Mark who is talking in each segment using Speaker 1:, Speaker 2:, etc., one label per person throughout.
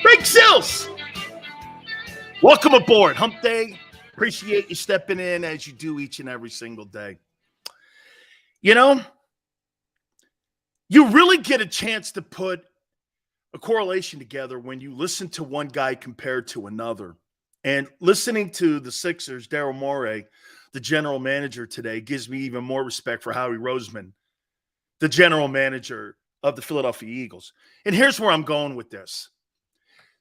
Speaker 1: Big Sills! Welcome aboard. Hump Day. Appreciate you stepping in as you do each and every single day. You know, you really get a chance to put a correlation together when you listen to one guy compared to another. And listening to the Sixers, Daryl Morey, the general manager today, gives me even more respect for Howie Roseman, the general manager of the Philadelphia Eagles. And here's where I'm going with this.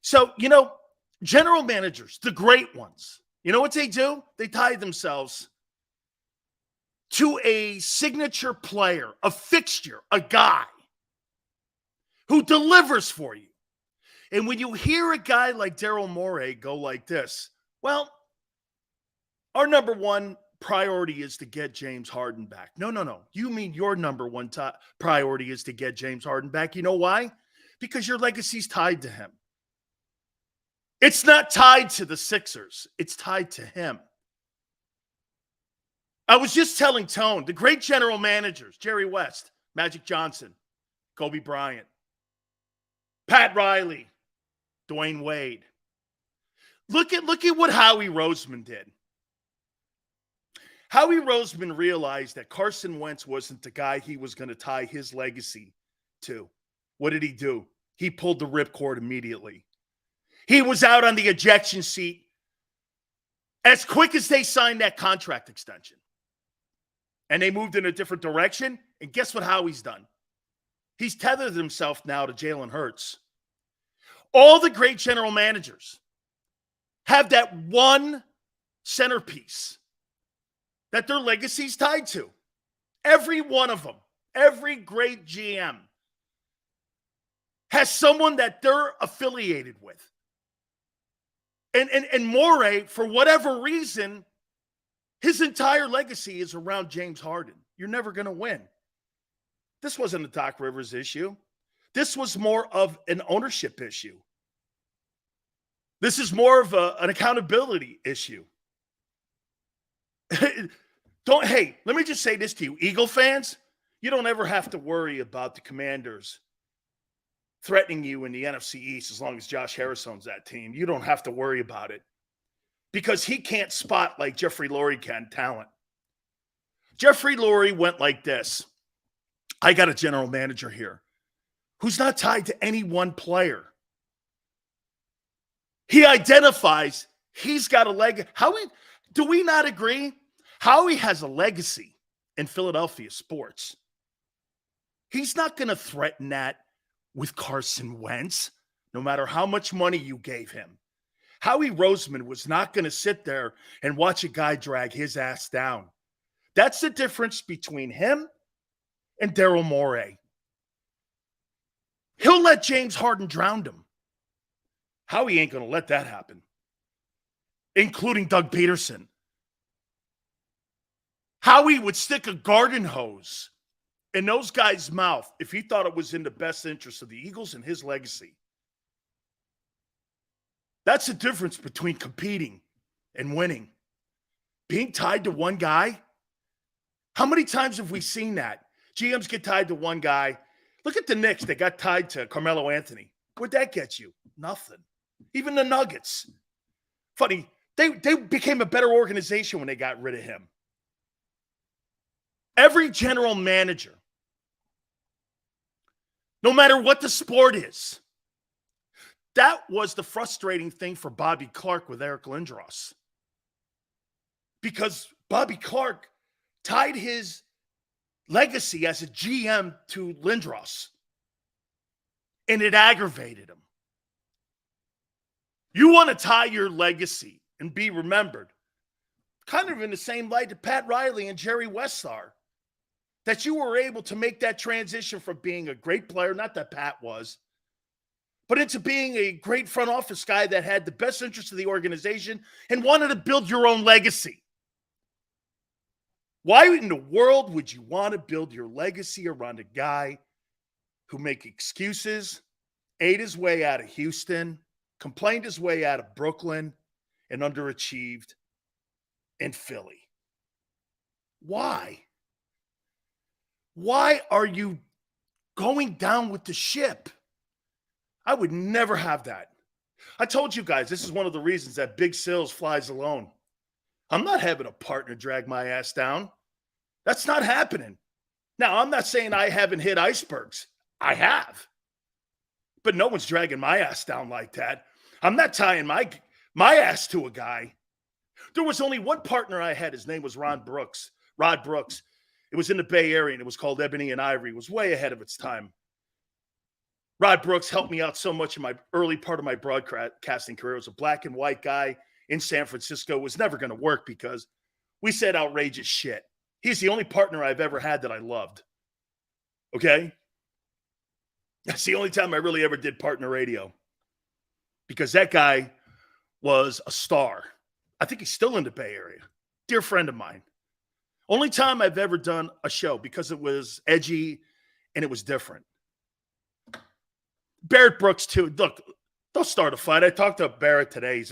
Speaker 1: So, general managers, the great ones, you know what they do? They tie themselves to a signature player, a fixture, a guy who delivers for you. And when you hear a guy like Daryl Morey go like this, well, our number one priority is to get James Harden back. No. You mean your number one priority is to get James Harden back. You know why? Because your legacy's tied to him. It's not tied to the Sixers. It's tied to him. I was just telling Tone, the great general managers, Jerry West, Magic Johnson, Kobe Bryant, Pat Riley, Dwayne Wade. Look at what Howie Roseman did. Howie Roseman realized that Carson Wentz wasn't the guy he was going to tie his legacy to. What did he do? He pulled the ripcord immediately. He was out on the ejection seat as quick as they signed that contract extension. And they moved in a different direction. And guess what Howie's done? He's tethered himself now to Jalen Hurts. All the great general managers have that one centerpiece that their legacy's tied to. Every one of them, every great GM has someone that they're affiliated with. And Morey, for whatever reason, his entire legacy is around James Harden. You're never going to win. This wasn't a Doc Rivers issue. This was more of an ownership issue. This is more of an accountability issue. Hey, let me just say this to you, Eagle fans. You don't ever have to worry about the Commanders threatening you in the NFC East as long as Josh Harris owns that team. You don't have to worry about it because he can't spot like Jeffrey Lurie can talent. Jeffrey Lurie went like this. I got a general manager here who's not tied to any one player. He identifies he's got a leg. Do we not agree? Howie has a legacy in Philadelphia sports. He's not going to threaten that with Carson Wentz, no matter how much money you gave him. Howie Roseman was not going to sit there and watch a guy drag his ass down. That's the difference between him and Daryl Morey. He'll let James Harden drown him. Howie ain't going to let that happen, including Doug Peterson. Howie would stick a garden hose in those guys' mouth if he thought it was in the best interest of the Eagles and his legacy. That's the difference between competing and winning. Being tied to one guy. How many times have we seen that? GMs get tied to one guy. Look at the Knicks. They got tied to Carmelo Anthony. What'd that get you? Nothing. Even the Nuggets. Funny, they became a better organization when they got rid of him. Every general manager, no matter what the sport is, that was the frustrating thing for Bobby Clark with Eric Lindros. Because Bobby Clark tied his legacy as a GM to Lindros. And it aggravated him. You want to tie your legacy and be remembered, kind of in the same light that Pat Riley and Jerry West are. That you were able to make that transition from being a great player, not that Pat was, but into being a great front office guy that had the best interest of the organization and wanted to build your own legacy. Why in the world would you want to build your legacy around a guy who make excuses, ate his way out of Houston, complained his way out of Brooklyn, and underachieved in Philly? Why? Why are you going down with the ship? I would never have that. I told you guys, this is one of the reasons that Big Sills flies alone. I'm not having a partner drag my ass down. That's not happening. Now, I'm not saying I haven't hit icebergs. I have. But no one's dragging my ass down like that. I'm not tying my ass to a guy. There was only one partner I had. His name was Rod Brooks. It was in the Bay Area, and it was called Ebony and Ivory. It was way ahead of its time. Rod Brooks helped me out so much in my early part of my broadcasting career. It was a black and white guy in San Francisco. It was never going to work because we said outrageous shit. He's the only partner I've ever had that I loved. Okay? That's the only time I really ever did partner radio. Because that guy was a star. I think he's still in the Bay Area. Dear friend of mine. Only time I've ever done a show because it was edgy and it was different. Barrett Brooks, too. Look, don't start a fight. I talked to Barrett today.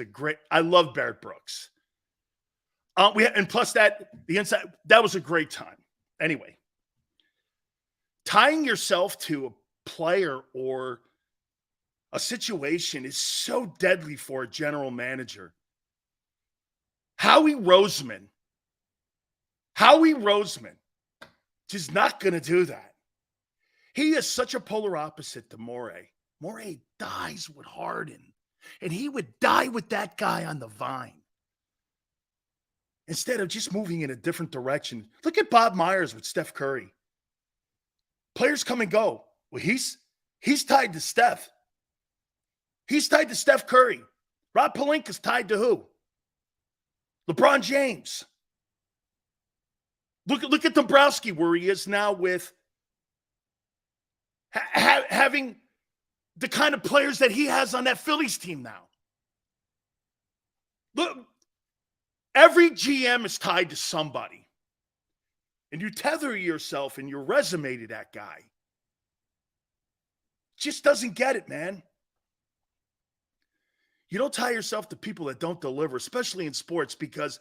Speaker 1: I love Barrett Brooks. And plus that was a great time. Anyway, tying yourself to a player or a situation is so deadly for a general manager. Howie Roseman is not going to do that. He is such a polar opposite to Morey. Morey dies with Harden, and he would die with that guy on the vine. Instead of just moving in a different direction. Look at Bob Myers with Steph Curry. Players come and go. Well, he's tied to Steph. He's tied to Steph Curry. Rob Pelinka's tied to who? LeBron James. Look at Dombrowski, where he is now with having the kind of players that he has on that Phillies team now. Look, every GM is tied to somebody. And you tether yourself and your resume to that guy. Just doesn't get it, man. You don't tie yourself to people that don't deliver, especially in sports, because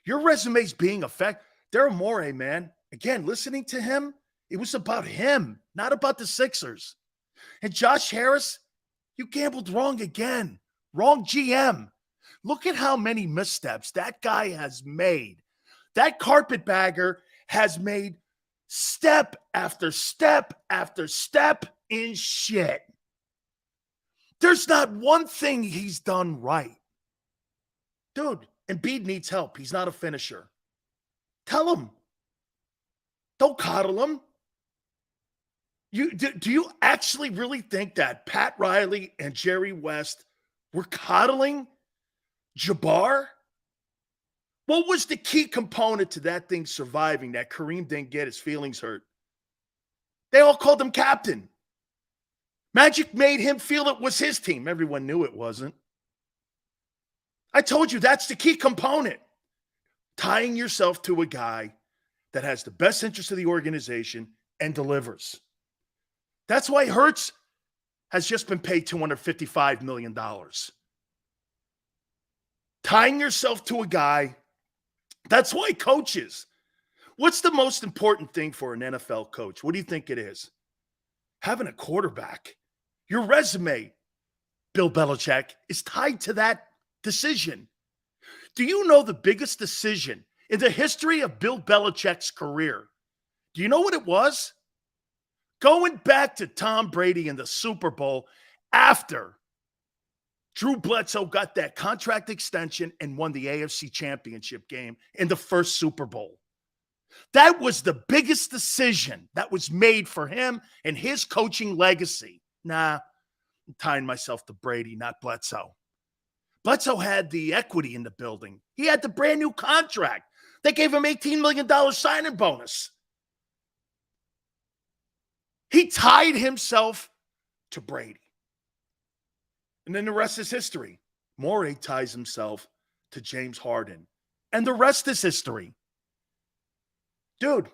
Speaker 1: your resume's being affected. Daryl Morey, man, again, listening to him, it was about him, not about the Sixers. And Josh Harris, you gambled wrong again. Wrong GM. Look at how many missteps that guy has made. That carpetbagger has made step after step after step in shit. There's not one thing he's done right. Dude, Embiid needs help. He's not a finisher. Tell him. Don't coddle him. Do you actually really think that Pat Riley and Jerry West were coddling Jabbar? What was the key component to that thing surviving, that Kareem didn't get his feelings hurt? They all called him captain. Magic made him feel it was his team. Everyone knew it wasn't. I told you that's the key component. Tying yourself to a guy that has the best interest of the organization and delivers. That's why Hurts has just been paid $255 million. Tying yourself to a guy, that's why coaches. What's the most important thing for an NFL coach? What do you think it is? Having a quarterback. Your resume, Bill Belichick, is tied to that decision. Do you know the biggest decision in the history of Bill Belichick's career? Do you know what it was? Going back to Tom Brady in the Super Bowl after Drew Bledsoe got that contract extension and won the AFC Championship game in the first Super Bowl. That was the biggest decision that was made for him and his coaching legacy. Nah, I'm tying myself to Brady, not Bledsoe. Bledsoe had the equity in the building. He had the brand new contract. They gave him $18 million signing bonus. He tied himself to Brady. And then the rest is history. Morey ties himself to James Harden. And the rest is history. Dude,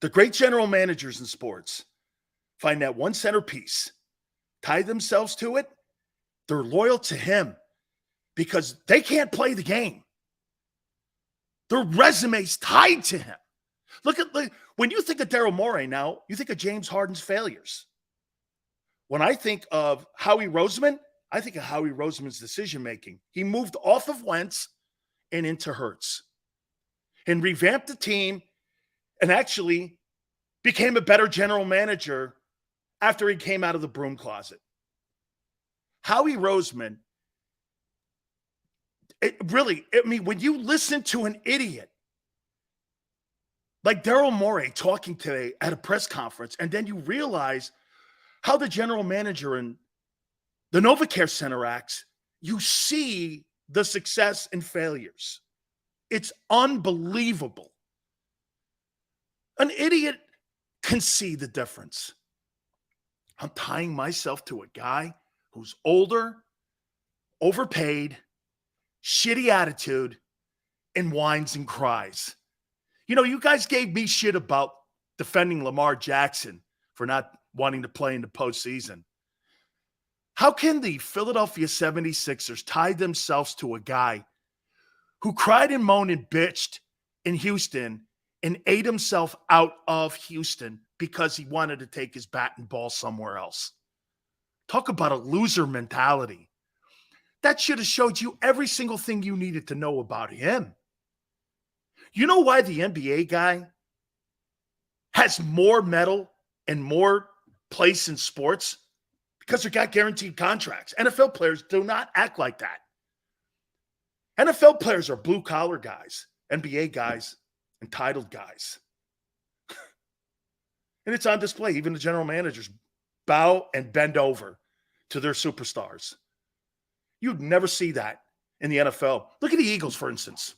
Speaker 1: the great general managers in sports find that one centerpiece, tie themselves to it. They're loyal to him because they can't play the game. Their resume's tied to him. Look, when you think of Daryl Morey now, you think of James Harden's failures. When I think of Howie Roseman, I think, of Howie Roseman's decision-making. He moved off of Wentz and into Hurts and revamped the team and actually became a better general manager after he came out of the broom closet. Howie Roseman, when you listen to an idiot like Daryl Morey talking today at a press conference, and then you realize how the general manager in the NovaCare Center acts, you see the success and failures. It's unbelievable. An idiot can see the difference. I'm tying myself to a guy who's older, overpaid, shitty attitude, and whines and cries. You know, you guys gave me shit about defending Lamar Jackson for not wanting to play in the postseason. How can the Philadelphia 76ers tie themselves to a guy who cried and moaned and bitched in Houston and ate himself out of Houston because he wanted to take his bat and ball somewhere else? Talk about a loser mentality. That should have showed you every single thing you needed to know about him. You know why the NBA guy has more medal and more place in sports? Because they got guaranteed contracts. NFL players do not act like that. NFL players are blue-collar guys, NBA guys, entitled guys. And it's on display. Even the general managers bow and bend over to their superstars. You'd never see that in the NFL. Look at the Eagles, for instance.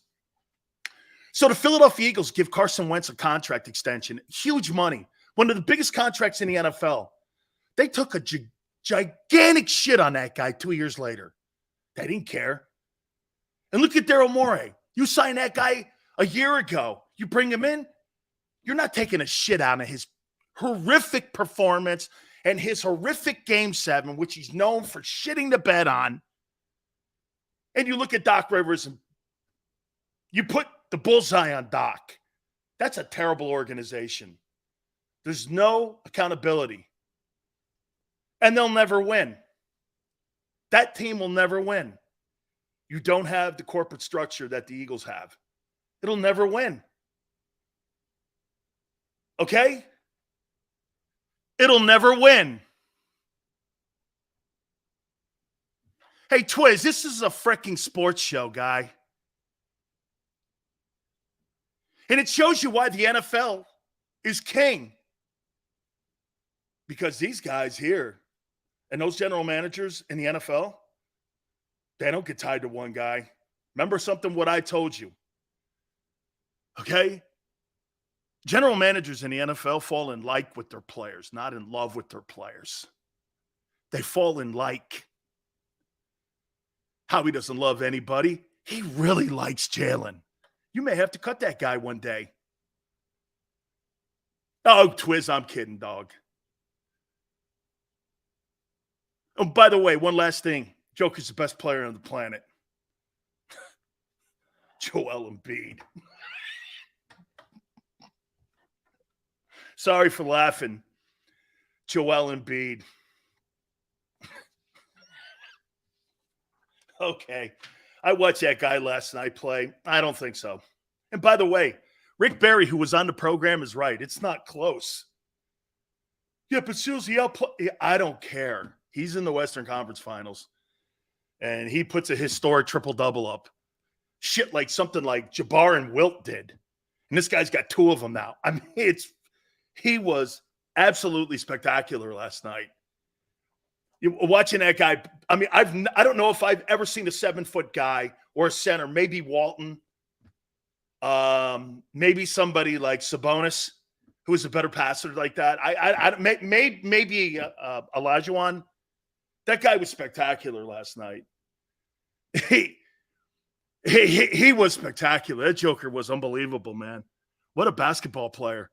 Speaker 1: So the Philadelphia Eagles give Carson Wentz a contract extension, huge money, one of the biggest contracts in the NFL. They took a gigantic shit on that guy 2 years later. They didn't care. And look at Daryl Morey. You signed that guy a year ago. You bring him in, you're not taking a shit out of his horrific performance and his horrific Game 7, which he's known for shitting the bed on. And you look at Doc Rivers and you put the bullseye on Doc. That's a terrible organization. There's no accountability. And they'll never win. That team will never win. You don't have the corporate structure that the Eagles have. It'll never win. Okay? It'll never win. Hey, Twiz, this is a freaking sports show, guy. And it shows you why the NFL is king. Because these guys here and those general managers in the NFL, they don't get tied to one guy. Remember what I told you. Okay? General managers in the NFL fall in like with their players, not in love with their players. They fall in like. Howie doesn't love anybody. He really likes Jalen. You may have to cut that guy one day. Oh, Twiz, I'm kidding, dog. Oh, by the way, one last thing. Joker's the best player on the planet. Joel Embiid. Sorry for laughing. Joel Embiid. Okay. I watched that guy last night play. I don't think so. And by the way, Rick Barry, who was on the program, is right. It's not close. Yeah, but Susie, I don't care. He's in the Western Conference Finals. And he puts a historic triple-double up. Shit like something like Jabbar and Wilt did. And this guy's got two of them now. I mean, he was absolutely spectacular last night. Watching that guy, I mean, I don't know if I've ever seen a 7-foot guy or a center, maybe Walton, maybe somebody like Sabonis, who is a better passer like that. Maybe Olajuwon. That guy was spectacular last night. He was spectacular. That Joker was unbelievable, man. What a basketball player.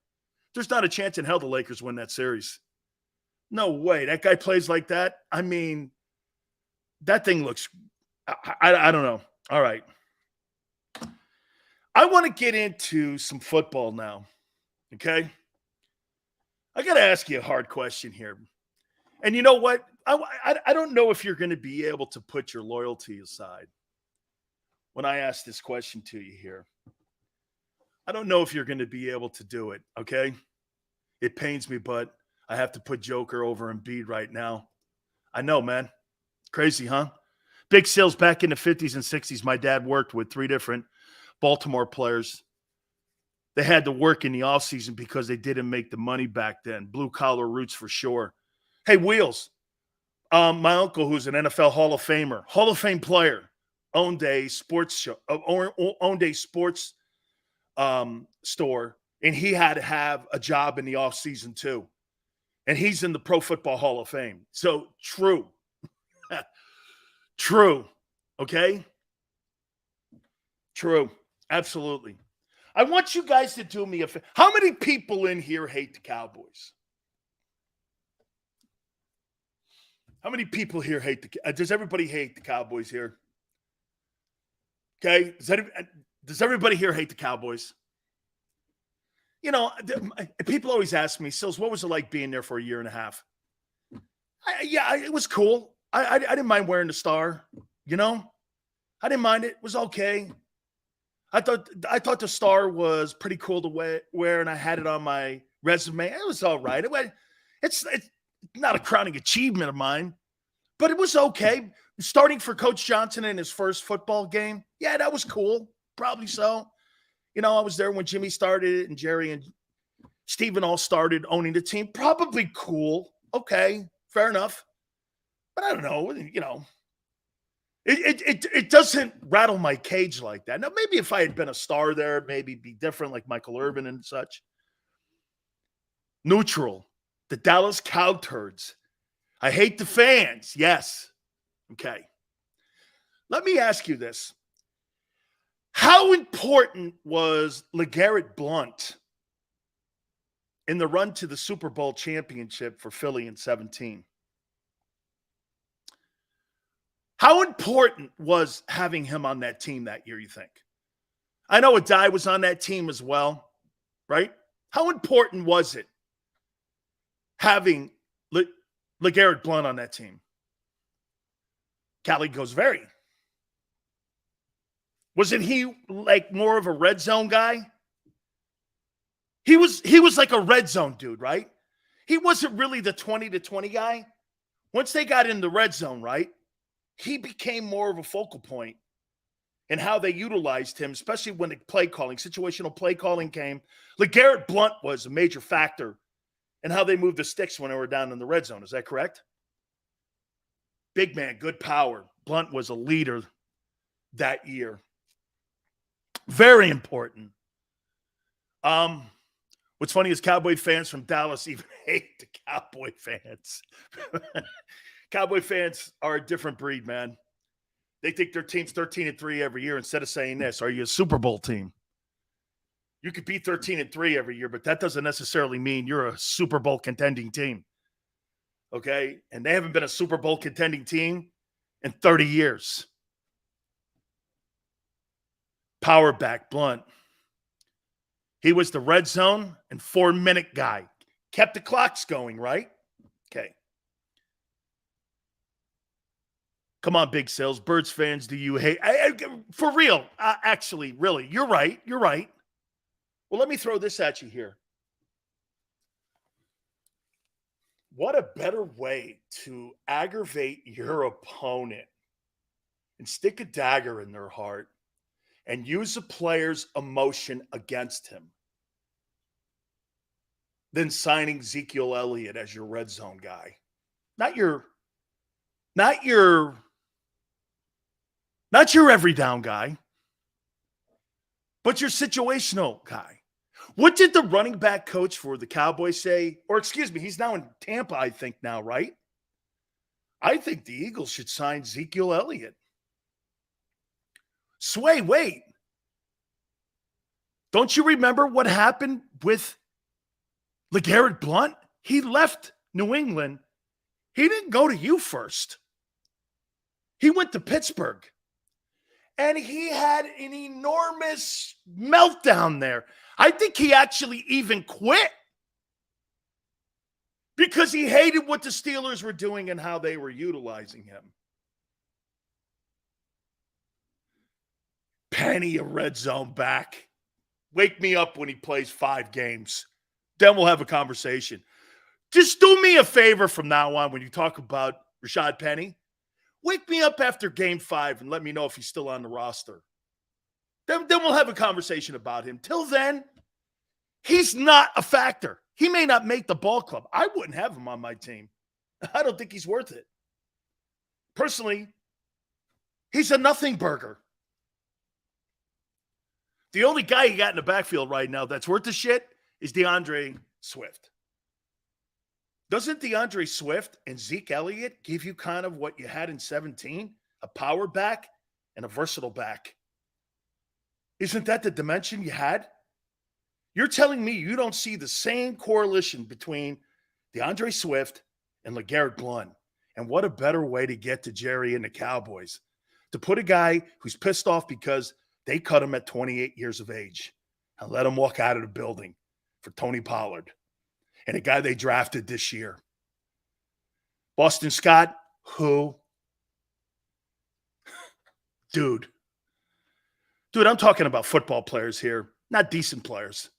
Speaker 1: There's not a chance in hell the Lakers win that series. No way. That guy plays like that. I mean, that thing looks I don't know. All right. I want to get into some football now. Okay? I got to ask you a hard question here. And you know what? I don't know if you're going to be able to put your loyalty aside when I ask this question to you here. I don't know if you're going to be able to do it, okay? It pains me, but I have to put Joker over Embiid right now. I know, man. Crazy, huh? Big sales back in the 50s and 60s. My dad worked with 3 different Baltimore players. They had to work in the offseason because they didn't make the money back then. Blue-collar roots for sure. Hey, Wheels, my uncle, who's an NFL Hall of Famer, Hall of Fame player, owned a sports show, owned a sports store, and he had to have a job in the offseason too. And he's in the Pro Football Hall of Fame. So true. True. Okay? True. Absolutely. I want you guys to do me a favor. How many people in here hate the Cowboys? How many people here hate does everybody hate the Cowboys here? Okay? Does everybody here hate the Cowboys? You know, people always ask me, Sills, what was it like being there for a year and a half? It was cool. I didn't mind wearing the star, you know? I didn't mind it. It was okay. I thought the star was pretty cool to wear, and I had it on my resume. It was all right. It's not a crowning achievement of mine, but it was okay. Starting for Coach Johnson in his first football game, yeah, that was cool. Probably so. You know, I was there when Jimmy started it and Jerry and Steven all started owning the team. Probably cool. Okay, fair enough. But I don't know, you know. It doesn't rattle my cage like that. Now, maybe if I had been a star there, maybe be different like Michael Irvin and such. Neutral. The Dallas Cowturds. I hate the fans. Yes. Okay. Let me ask you this. How important was LeGarrette Blount in the run to the Super Bowl championship for Philly in 2017? How important was having him on that team that year, you think? I know Adai was on that team as well, right? How important was it having LeGarrette Blount on that team? Callie goes, very. Wasn't he like more of a red zone guy? He was like a red zone dude, right? He wasn't really the 20-20 guy. Once they got in the red zone, right? He became more of a focal point in how they utilized him, especially when the situational play calling came. LeGarrette Blount was a major factor in how they moved the sticks when they were down in the red zone. Is that correct? Big man, good power. Blount was a leader that year. Very important. What's funny is Cowboy fans from Dallas even hate the Cowboy fans. Cowboy fans are a different breed, man. They think their team's 13-3 every year. Instead of saying this, are you a Super Bowl team? You could be 13-3 every year, but that doesn't necessarily mean you're a Super Bowl contending team. Okay? And they haven't been a Super Bowl contending team in 30 years. Power back, Blount. He was the red zone and 4-minute guy. Kept the clocks going, right? Okay. Come on, Big Sales. Birds fans, do you hate? For real, actually, really, you're right. You're right. Well, let me throw this at you here. What a better way to aggravate your opponent and stick a dagger in their heart and use a player's emotion against him than signing Ezekiel Elliott as your red zone guy. Not your every down guy, but your situational guy. What did the running back coach for the Cowboys say? Or excuse me, he's now in Tampa, I think now, right? I think the Eagles should sign Ezekiel Elliott. Sway, wait. Don't you remember what happened with LeGarrette Blount? He left New England. He didn't go to you first. He went to Pittsburgh. And he had an enormous meltdown there. I think he actually even quit because he hated what the Steelers were doing and how they were utilizing him. Penny, a red zone back. Wake me up when he plays 5 games. Then we'll have a conversation. Just do me a favor from now on when you talk about Rashad Penny. Wake me up after game 5 and let me know if he's still on the roster. Then we'll have a conversation about him. Till then, he's not a factor. He may not make the ball club. I wouldn't have him on my team. I don't think he's worth it. Personally, he's a nothing burger. The only guy you got in the backfield right now that's worth the shit is DeAndre Swift. Doesn't DeAndre Swift and Zeke Elliott give you kind of what you had in 17? A power back and a versatile back. Isn't that the dimension you had? You're telling me you don't see the same correlation between DeAndre Swift and LeGarrette Blount. And what a better way to get to Jerry and the Cowboys. To put a guy who's pissed off because they cut him at 28 years of age and let him walk out of the building for Tony Pollard and a guy they drafted this year. Boston Scott, who? Dude, I'm talking about football players here, not decent players.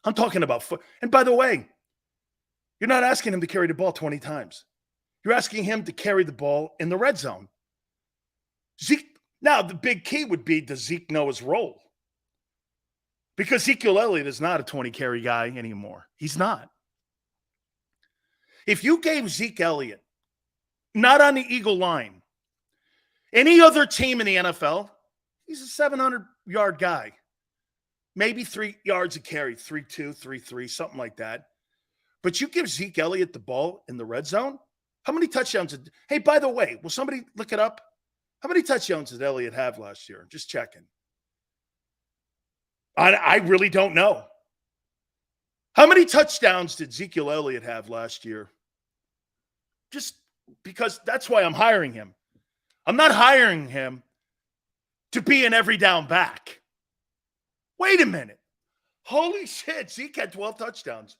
Speaker 1: I'm talking about and by the way, you're not asking him to carry the ball 20 times. You're asking him to carry the ball in the red zone. Zeke, now the big key would be, does Zeke know his role? Because Ezekiel Elliott is not a 20-carry guy anymore. He's not. If you gave Zeke Elliott, not on the Eagle line, any other team in the NFL, he's a 700-yard guy. Maybe 3 yards a carry, 3.2, 3.3, something like that. But you give Zeke Elliott the ball in the red zone, how many touchdowns? Hey, by the way, will somebody look it up? How many touchdowns did Elliott have last year? Just checking. I really don't know. How many touchdowns did Ezekiel Elliott have last year? Just because that's why I'm hiring him. I'm not hiring him to be an every down back. Wait a minute. Holy shit, Zeke had 12 touchdowns.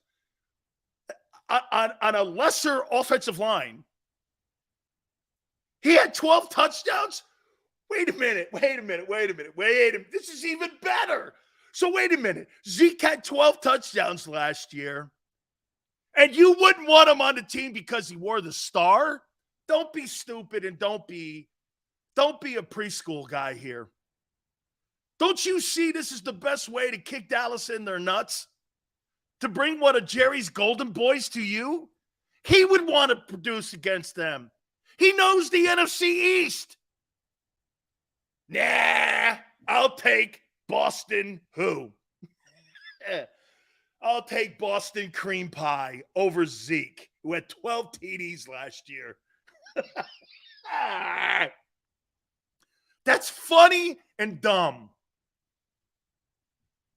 Speaker 1: On a lesser offensive line, he had 12 touchdowns? Wait a minute. This is even better. So wait a minute. Zeke had 12 touchdowns last year, and you wouldn't want him on the team because he wore the star? Don't be stupid and don't be a preschool guy here. Don't you see this is the best way to kick Dallas in their nuts? To bring one of Jerry's golden boys to you? He would want to produce against them. He knows the NFC East. Nah, I'll take Boston who? I'll take Boston cream pie over Zeke, who had 12 TDs last year. That's funny and dumb.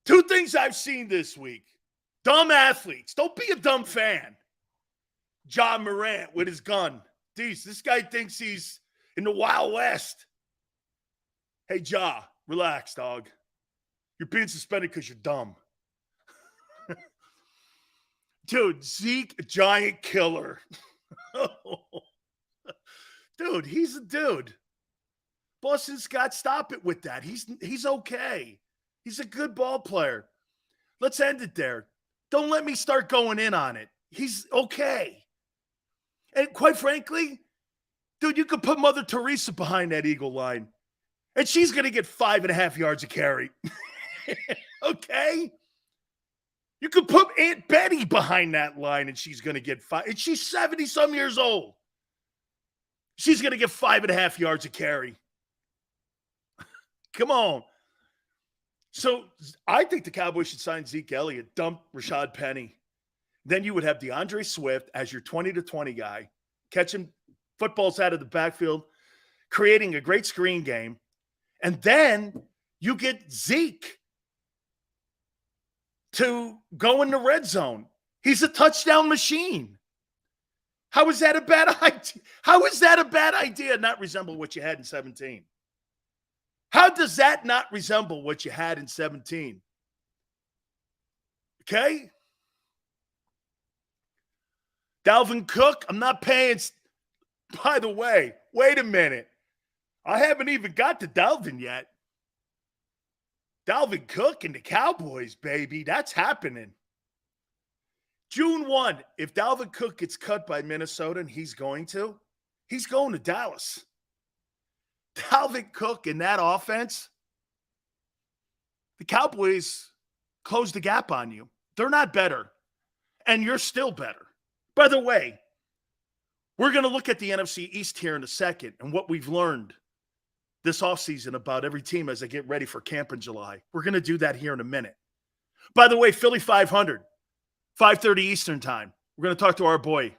Speaker 1: 2 things I've seen this week. Dumb athletes. Don't be a dumb fan. John Morant with his gun. Jeez, this guy thinks he's in the Wild West. Hey, Ja, relax, dog. You're being suspended because you're dumb. Dude, Zeke, a giant killer. Dude, he's a dude. Boston Scott, stop it with that. He's okay. He's a good ball player. Let's end it there. Don't let me start going in on it. He's okay. And quite frankly, dude, you could put Mother Teresa behind that Eagle line, and she's going to get 5.5 yards a carry. Okay? You could put Aunt Betty behind that line, and she's going to get 5. And she's 70-some years old. She's going to get 5.5 yards a carry. Come on. So I think the Cowboys should sign Zeke Elliott, dump Rashad Penny. Then you would have DeAndre Swift as your 20-20 guy, catching footballs out of the backfield, creating a great screen game. And then you get Zeke to go in the red zone. He's a touchdown machine. How is that a bad idea? How is that a bad idea not resemble what you had in 17? How does that not resemble what you had in 17? Okay? Dalvin Cook, I'm not paying. By the way, wait a minute. I haven't even got to Dalvin yet. Dalvin Cook and the Cowboys, baby. That's happening. June 1, if Dalvin Cook gets cut by Minnesota, and he's going to Dallas. Dalvin Cook in that offense, the Cowboys close the gap on you. They're not better, and you're still better. By the way, we're going to look at the NFC East here in a second and what we've learned this offseason about every team as they get ready for camp in July. We're going to do that here in a minute. By the way, Philly 500, 5:30 Eastern time. We're going to talk to our boy.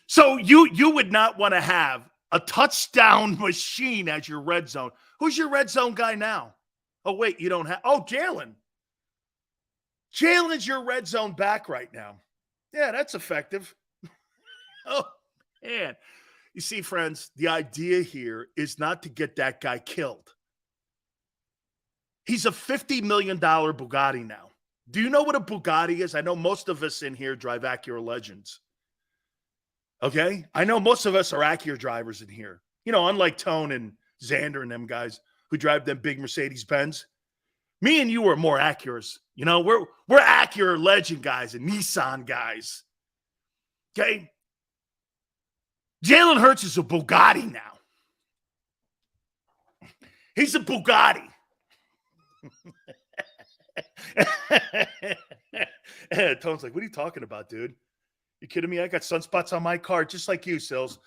Speaker 1: So you would not want to have a touchdown machine as your red zone. Who's your red zone guy now? Oh, wait, you don't have – oh, Jalen. Jalen's your red zone back right now. Yeah, that's effective. Oh, man. You see, friends, the idea here is not to get that guy killed. He's a $50 million Bugatti now. Do you know what a Bugatti is? I know most of us in here drive Acura Legends. Okay? I know most of us are Acura drivers in here. You know, unlike Tone and Xander and them guys who drive them big Mercedes-Benz. Me and you are more Acuras. You know, we're Acura Legend guys and Nissan guys. Okay? Jalen Hurts is a Bugatti now. He's a Bugatti. Tone's like, what are you talking about, dude? You kidding me? I got sunspots on my car just like you, Sills.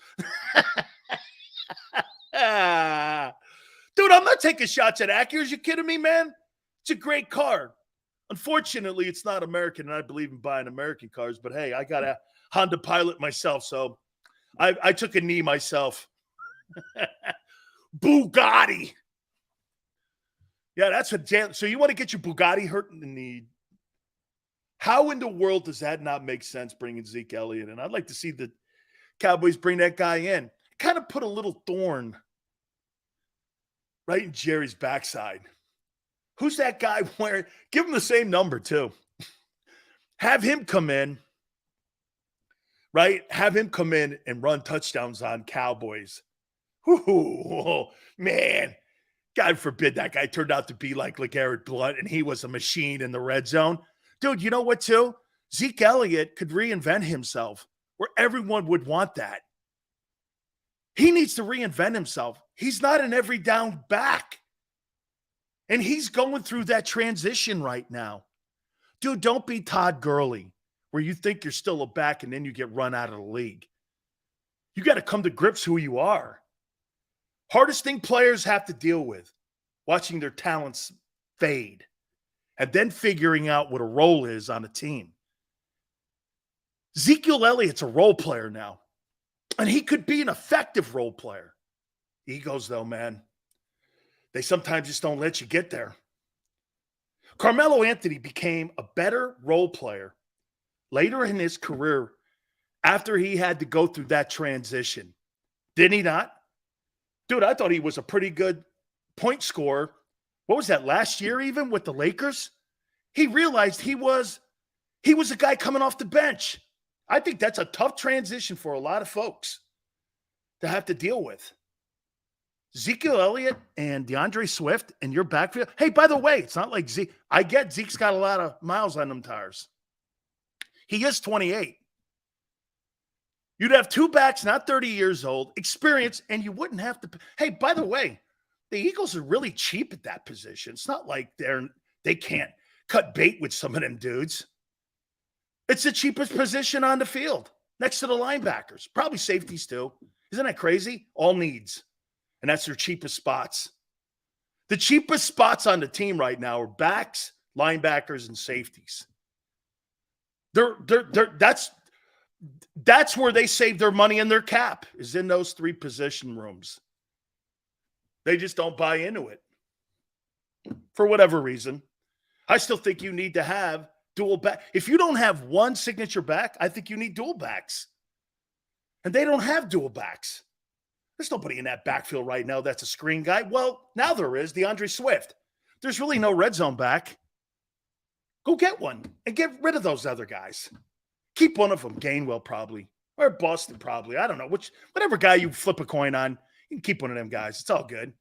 Speaker 1: Dude, I'm not taking shots at Acuras. You kidding me, man? It's a great car. Unfortunately, it's not American, and I believe in buying American cars. But, hey, I got a Honda Pilot myself, so I took a knee myself. Bugatti. Yeah, that's what Jalen. So you want to get your Bugatti hurt in the knee. How in the world does that not make sense bringing Zeke Elliott in? I'd like to see the Cowboys bring that guy in. Kind of put a little thorn right in Jerry's backside. Who's that guy wearing? Give him the same number, too. Have him come in, right? Have him come in and run touchdowns on Cowboys. Ooh, man. God forbid that guy turned out to be like LeGarrette Blount and he was a machine in the red zone. Dude, you know what, too? Zeke Elliott could reinvent himself where everyone would want that. He needs to reinvent himself. He's not an every down back. And he's going through that transition right now. Dude, don't be Todd Gurley where you think you're still a back and then you get run out of the league. You got to come to grips who you are. Hardest thing players have to deal with, watching their talents fade and then figuring out what a role is on a team. Ezekiel Elliott's a role player now, and he could be an effective role player. Egos, though, man. They sometimes just don't let you get there. Carmelo Anthony became a better role player later in his career after he had to go through that transition. Did he not? Dude, I thought he was a pretty good point scorer. What was that, last year even with the Lakers? He realized he was a guy coming off the bench. I think that's a tough transition for a lot of folks to have to deal with. Ezekiel Elliott and DeAndre Swift in your backfield. Hey, by the way, it's not like Zeke. I get Zeke's got a lot of miles on them tires. He is 28. You'd have two backs, not 30 years old, experience, and you wouldn't have to. Hey, by the way, the Eagles are really cheap at that position. It's not like they can't cut bait with some of them dudes. It's the cheapest position on the field, next to the linebackers. Probably safeties too. Isn't that crazy? All needs. And that's their cheapest spots. The cheapest spots on the team right now are backs, linebackers, and safeties. That's where they save their money and their cap, is in those three position rooms. They just don't buy into it for whatever reason. I still think you need to have dual back. If you don't have one signature back, I think you need dual backs. And they don't have dual backs. There's nobody in that backfield right now that's a screen guy. Well, now there is, DeAndre Swift. There's really no red zone back. Go get one and get rid of those other guys. Keep one of them. Gainwell probably. Or Boston probably. I don't know. Whatever guy you flip a coin on, you can keep one of them guys. It's all good.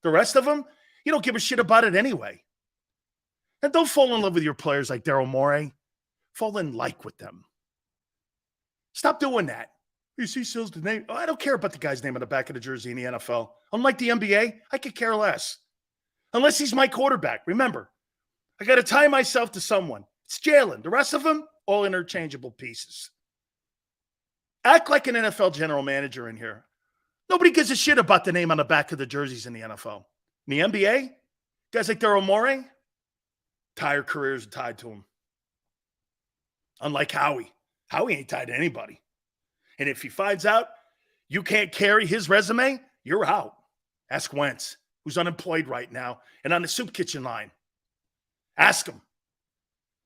Speaker 1: The rest of them, you don't give a shit about it anyway. And don't fall in love with your players like Daryl Morey. Fall in like with them. Stop doing that. You see Sills the name. Oh, I don't care about the guy's name on the back of the jersey in the NFL. Unlike the NBA, I could care less. Unless he's my quarterback. Remember, I got to tie myself to someone. It's Jalen. The rest of them, all interchangeable pieces. Act like an NFL general manager in here. Nobody gives a shit about the name on the back of the jerseys in the NFL. In the NBA, guys like Daryl Morey, entire careers are tied to him. Unlike Howie. Howie ain't tied to anybody. And if he finds out you can't carry his resume, you're out. Ask Wentz, who's unemployed right now and on the soup kitchen line. Ask him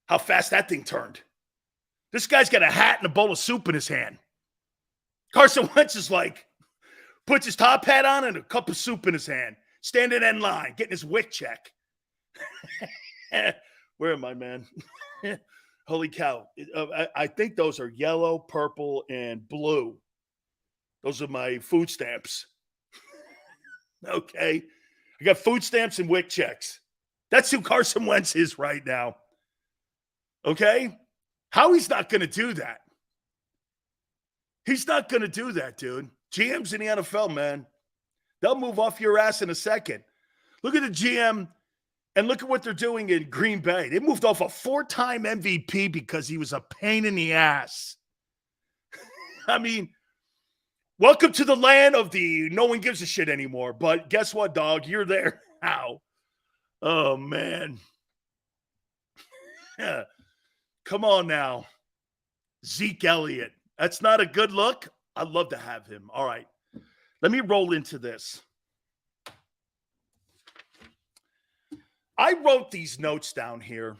Speaker 1: how fast that thing turned. This guy's got a hat and a bowl of soup in his hand. Carson Wentz is like, puts his top hat on and a cup of soup in his hand, standing in line, getting his WIC check. Where am I, man? Holy cow. I think those are yellow, purple, and blue. Those are my food stamps. Okay. I got food stamps and WIC checks. That's who Carson Wentz is right now. Okay? Howie's not going to do that. He's not going to do that, dude. GMs in the NFL, man, they'll move off your ass in a second. Look at the GM and look at what they're doing in Green Bay. They moved off a 4-time MVP because he was a pain in the ass. I mean, welcome to the land of the no one gives a shit anymore. But guess what, dog? You're there now. Oh, man. Come on now. Zeke Elliott. That's not a good look. I'd love to have him. All right. Let me roll into this. I wrote these notes down here.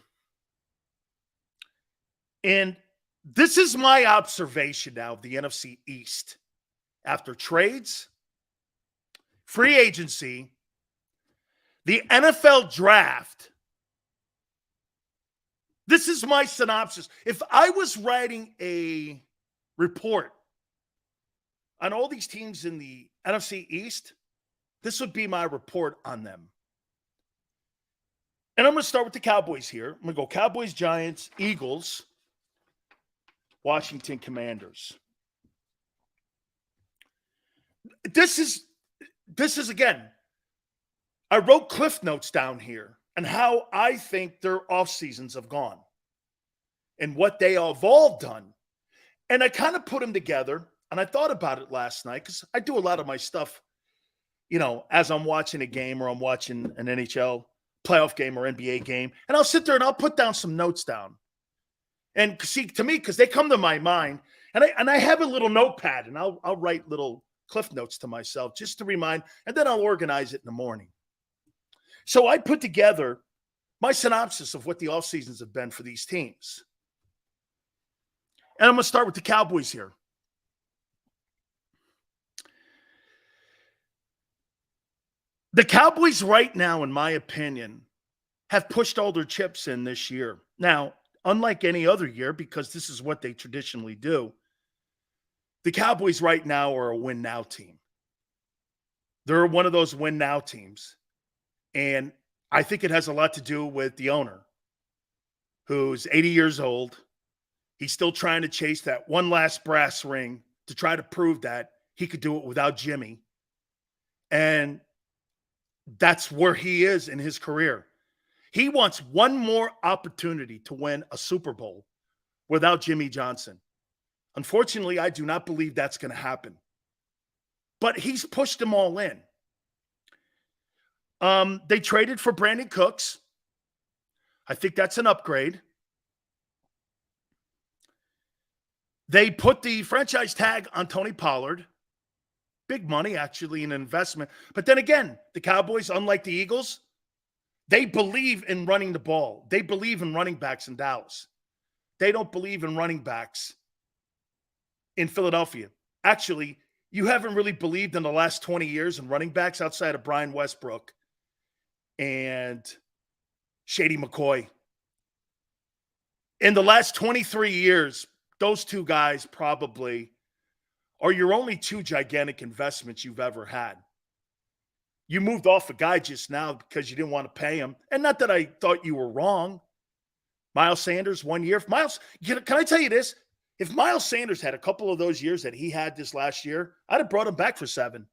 Speaker 1: And this is my observation now of the NFC East. After trades, free agency, the NFL draft. This is my synopsis. If I was writing a report on all these teams in the NFC East, this would be my report on them. And I'm going to start with the Cowboys here. I'm going to go Cowboys, Giants, Eagles, Washington Commanders. This is again, I wrote cliff notes down here and how I think their off seasons have gone and what they have all done. And I kind of put them together, and I thought about it last night because I do a lot of my stuff, as I'm watching a game or I'm watching an NHL playoff game or NBA game, and I'll sit there and I'll put down some notes down. And see, to me, because they come to my mind, and I have a little notepad, and I'll write little cliff notes to myself just to remind, and then I'll organize it in the morning. So I put together my synopsis of what the off seasons have been for these teams. And I'm going to start with the Cowboys here. The Cowboys right now, in my opinion, have pushed all their chips in this year. Now, unlike any other year, because this is what they traditionally do, the Cowboys right now are a win-now team. They're one of those win-now teams. And I think it has a lot to do with the owner, who's 80 years old. He's still trying to chase that one last brass ring to try to prove that he could do it without Jimmy. And that's where he is in his career. He wants one more opportunity to win a Super Bowl without Jimmy Johnson. Unfortunately, I do not believe that's going to happen. But he's pushed them all in. They traded for Brandon Cooks. I think that's an upgrade. They put the franchise tag on Tony Pollard. Big money, actually, an investment. But then again, the Cowboys, unlike the Eagles, they believe in running the ball. They believe in running backs in Dallas. They don't believe in running backs in Philadelphia. Actually, you haven't really believed in the last 20 years in running backs outside of Brian Westbrook and Shady McCoy. In the last 23 years, those two guys probably are your only two gigantic investments you've ever had. You moved off a guy just now because you didn't want to pay him. And not that I thought you were wrong. Miles Sanders, 1 year. If Miles, can I tell you this? If Miles Sanders had a couple of those years that he had this last year, I'd have brought him back for 7.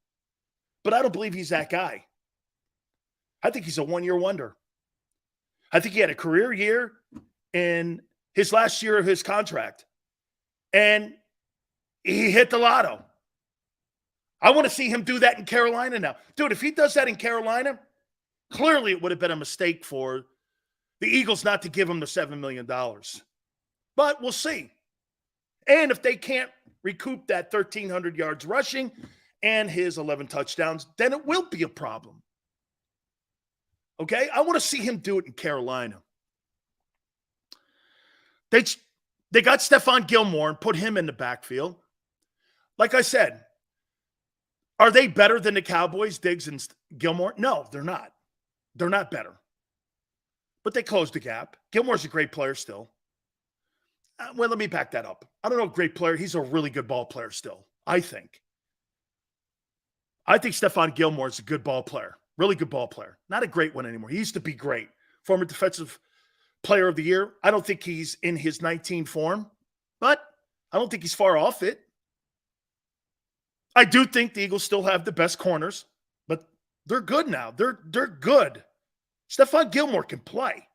Speaker 1: But I don't believe he's that guy. I think he's a 1-year wonder. I think he had a career year in his last year of his contract. And he hit the lotto. I want to see him do that in Carolina now. Dude, if he does that in Carolina, clearly it would have been a mistake for the Eagles not to give him the $7 million. But we'll see. And if they can't recoup that 1,300 yards rushing and his 11 touchdowns, then it will be a problem. Okay? I want to see him do it in Carolina. They got Stephon Gilmore and put him in the backfield. Like I said, are they better than the Cowboys, Diggs and Gilmore? No, they're not. They're not better. But they closed the gap. Gilmore's a great player still. Well, let me back that up. I don't know, great player. He's a really good ball player still, I think. I think Stephon Gilmore is a good ball player. Really good ball player. Not a great one anymore. He used to be great. Former defensive player of the year. I don't think he's in his 19 form, but I don't think he's far off it. I do think the Eagles still have the best corners, but they're good now. They're good. Stephon Gilmore can play.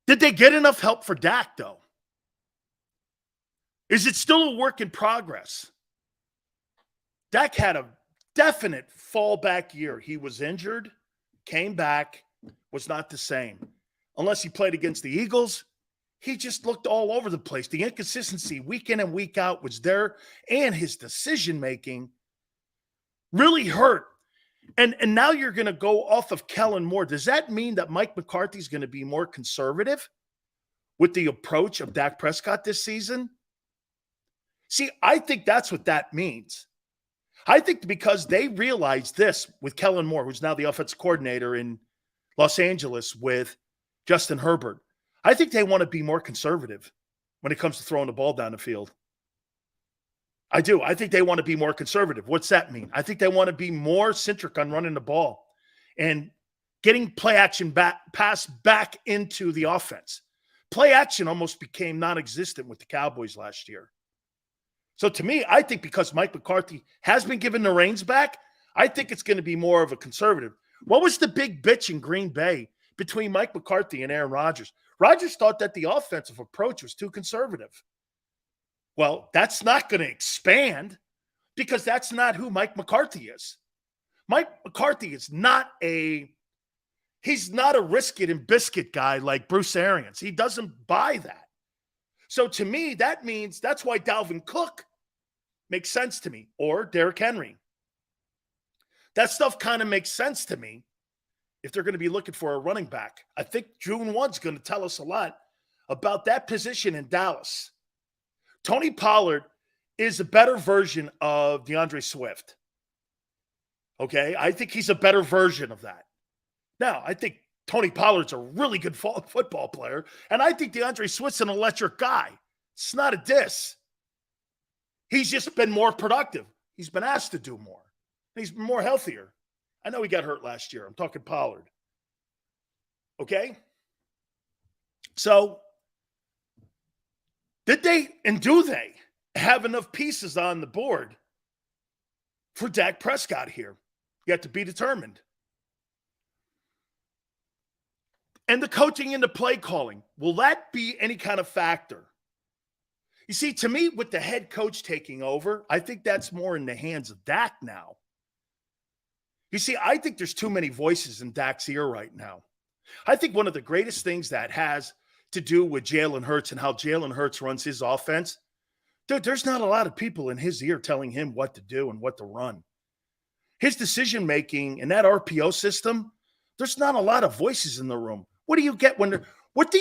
Speaker 1: Did they get enough help for Dak, though? Is it still a work in progress? Dak had a definite fallback year. He was injured, came back, was not the same. Unless he played against the Eagles, he just looked all over the place. The inconsistency week in and week out was there, and his decision-making really hurt. And now you're going to go off of Kellen Moore. Does that mean that Mike McCarthy's going to be more conservative with the approach of Dak Prescott this season? See, I think that's what that means. I think because they realized this with Kellen Moore, who's now the offensive coordinator in Los Angeles with Justin Herbert. I think they want to be more conservative when it comes to throwing the ball down the field. I do. I think they want to be more conservative. What's that mean? I think they want to be more centric on running the ball and getting play action pass back into the offense. Play action almost became non-existent with the Cowboys last year. So to me, I think because Mike McCarthy has been given the reins back, I think it's going to be more of a conservative. What was the big bitch in Green Bay between Mike McCarthy and Aaron Rodgers? Rodgers thought that the offensive approach was too conservative. Well, that's not going to expand because that's not who Mike McCarthy is. Mike McCarthy is he's not a risk it and biscuit guy like Bruce Arians. He doesn't buy that. So to me, that means that's why Dalvin Cook makes sense to me, or Derrick Henry. That stuff kind of makes sense to me if they're going to be looking for a running back. I think June 1's going to tell us a lot about that position in Dallas. Tony Pollard is a better version of DeAndre Swift. Okay? I think he's a better version of that. Now, I think Tony Pollard's a really good football player, and I think DeAndre Swift's an electric guy. It's not a diss. He's just been more productive. He's been asked to do more. He's been more healthier. I know he got hurt last year. I'm talking Pollard. Okay? So, did they and do they have enough pieces on the board for Dak Prescott here? Yet to be determined. And the coaching and the play calling, will that be any kind of factor? You see, to me, with the head coach taking over, I think that's more in the hands of Dak now. You see, I think there's too many voices in Dak's ear right now. I think one of the greatest things that has to do with Jalen Hurts and how Jalen Hurts runs his offense, dude, there's not a lot of people in his ear telling him what to do and what to run. His decision-making in that RPO system, there's not a lot of voices in the room. What do you get what do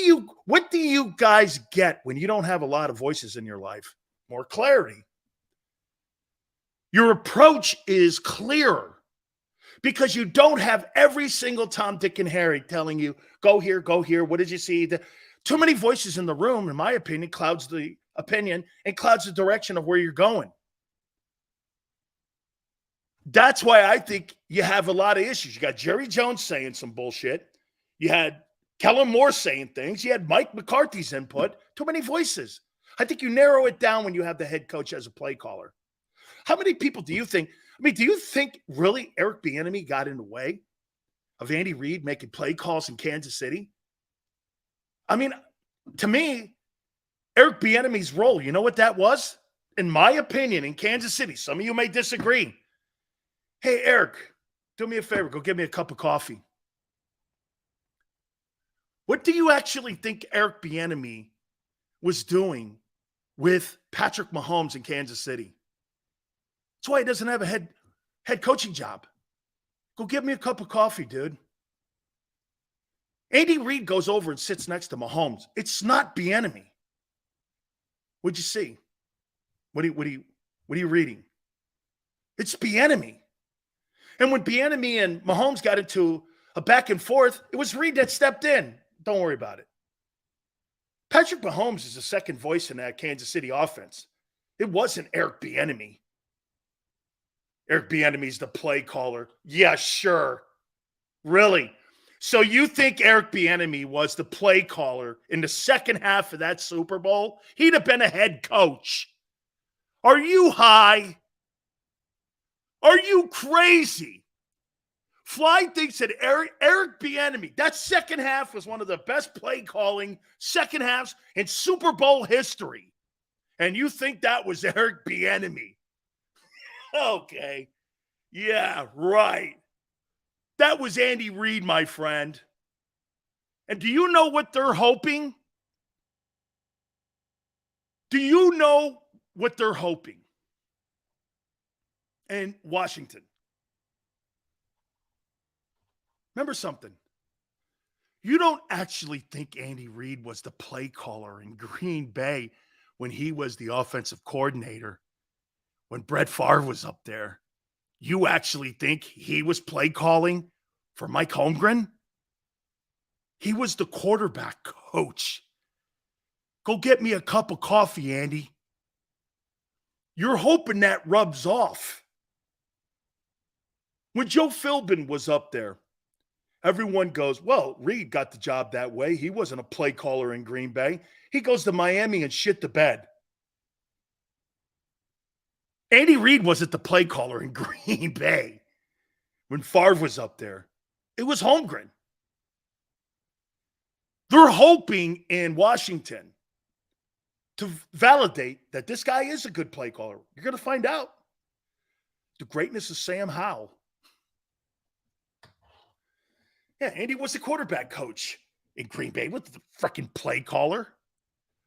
Speaker 1: you guys get when you don't have a lot of voices in your life? More clarity. Your approach is clearer because you don't have every single Tom, Dick, and Harry telling you, go here, go here. What did you see? Too many voices in the room, in my opinion, clouds the opinion and clouds the direction of where you're going. That's why I think you have a lot of issues. You got Jerry Jones saying some bullshit. You had Kellen Moore saying things. You had Mike McCarthy's input. Too many voices. I think you narrow it down when you have the head coach as a play caller. How many people do you think? I mean, do you think really Eric Bieniemy got in the way of Andy Reid making play calls in Kansas City? I mean, to me, Eric Bieniemy's role, you know what that was? In my opinion, in Kansas City, some of you may disagree. Hey, Eric, do me a favor. Go get me a cup of coffee. What do you actually think Eric Bieniemy was doing with Patrick Mahomes in Kansas City? That's why he doesn't have a head coaching job. Go get me a cup of coffee, dude. Andy Reid goes over and sits next to Mahomes. It's not Bieniemy. What'd you see? What are you reading? It's Bieniemy. And when Bieniemy and Mahomes got into a back and forth, it was Reid that stepped in. Don't worry about it. Patrick Mahomes is the second voice in that Kansas City offense. It wasn't Eric Bieniemy. Eric Bieniemy's the play caller. Yeah, sure. Really? So you think Eric Bieniemy was the play caller in the second half of that Super Bowl? He'd have been a head coach. Are you high? Are you crazy? Fly thinks that Eric Bieniemy, that second half was one of the best play calling second halves in Super Bowl history. And you think that was Eric Bieniemy? Okay. Yeah, right. That was Andy Reid, my friend. And do you know what they're hoping? Do you know what they're hoping? In Washington. Remember something. You don't actually think Andy Reid was the play caller in Green Bay when he was the offensive coordinator, when Brett Favre was up there. You actually think he was play calling for Mike Holmgren? He was the quarterback coach. Go get me a cup of coffee, Andy. You're hoping that rubs off. When Joe Philbin was up there, everyone goes, well, Reid got the job that way. He wasn't a play caller in Green Bay. He goes to Miami and shit the bed. Andy Reid wasn't the play caller in Green Bay when Favre was up there. It was Holmgren. They're hoping in Washington to validate that this guy is a good play caller. You're going to find out. The greatness of Sam Howell. Yeah, Andy was the quarterback coach in Green Bay with the freaking play caller.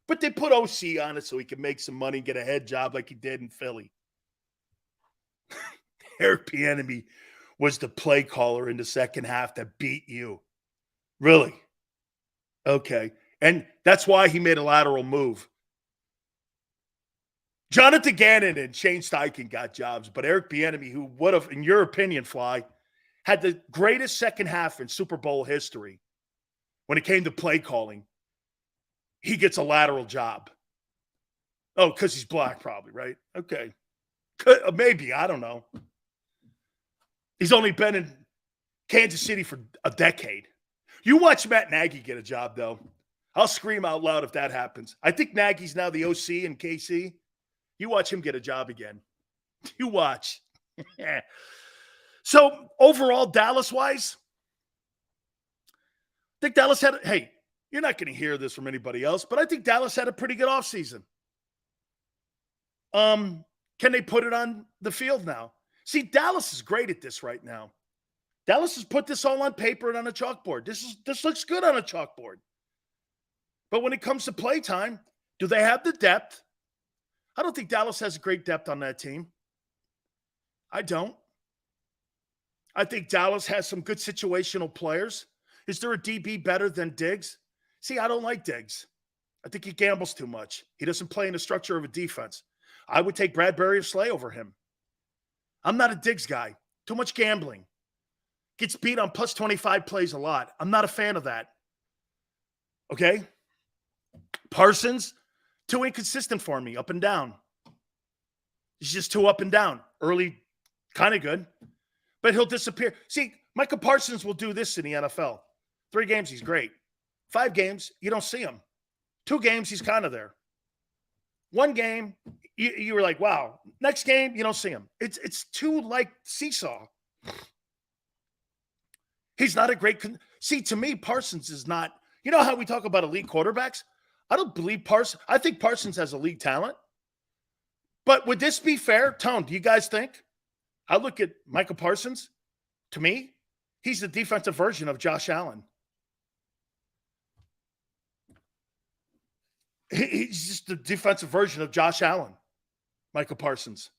Speaker 1: But they put OC on it so he could make some money and get a head job like he did in Philly. Eric Bieniemy was the play caller in the second half that beat you. Really? Okay. And that's why he made a lateral move. Jonathan Gannon and Shane Steichen got jobs, but Eric Bieniemy, who would have, in your opinion, Fly, had the greatest second half in Super Bowl history when it came to play calling, he gets a lateral job. Oh, because he's black probably, right? Okay. Maybe, I don't know. He's only been in Kansas City for a decade. You watch Matt Nagy get a job, though. I'll scream out loud if that happens. I think Nagy's now the OC in KC. You watch him get a job again. You watch. So, overall, Dallas-wise, I think Dallas had – hey, you're not going to hear this from anybody else, but I think Dallas had a pretty good offseason. Can they put it on the field now? See, Dallas is great at this right now. Dallas has put this all on paper and on a chalkboard. This looks good on a chalkboard. But when it comes to play time, do they have the depth? I don't think Dallas has great depth on that team. I don't. I think Dallas has some good situational players. Is there a DB better than Diggs? See, I don't like Diggs. I think he gambles too much. He doesn't play in the structure of a defense. I would take Bradbury or Slay over him. I'm not a Diggs guy. Too much gambling. gets beat on plus 25 plays a lot. I'm not a fan of that. Okay? Parsons, too inconsistent for me, up and down. He's just too up and down. Early, kind of good, but he'll disappear. See, Micah Parsons will do this in the NFL. 3 games, he's great. 5 games, you don't see him. 2 games, he's kind of there. 1 game, you were like, wow. Next game, you don't see him. It's too like seesaw. He's not a great see, to me, Parsons is not, you know how we talk about elite quarterbacks? I don't believe Parsons. I think Parsons has elite talent. But would this be fair? Tone, do you guys think? I look at Micah Parsons. To me, he's the defensive version of Josh Allen. He's just the defensive version of Josh Allen, Micah Parsons.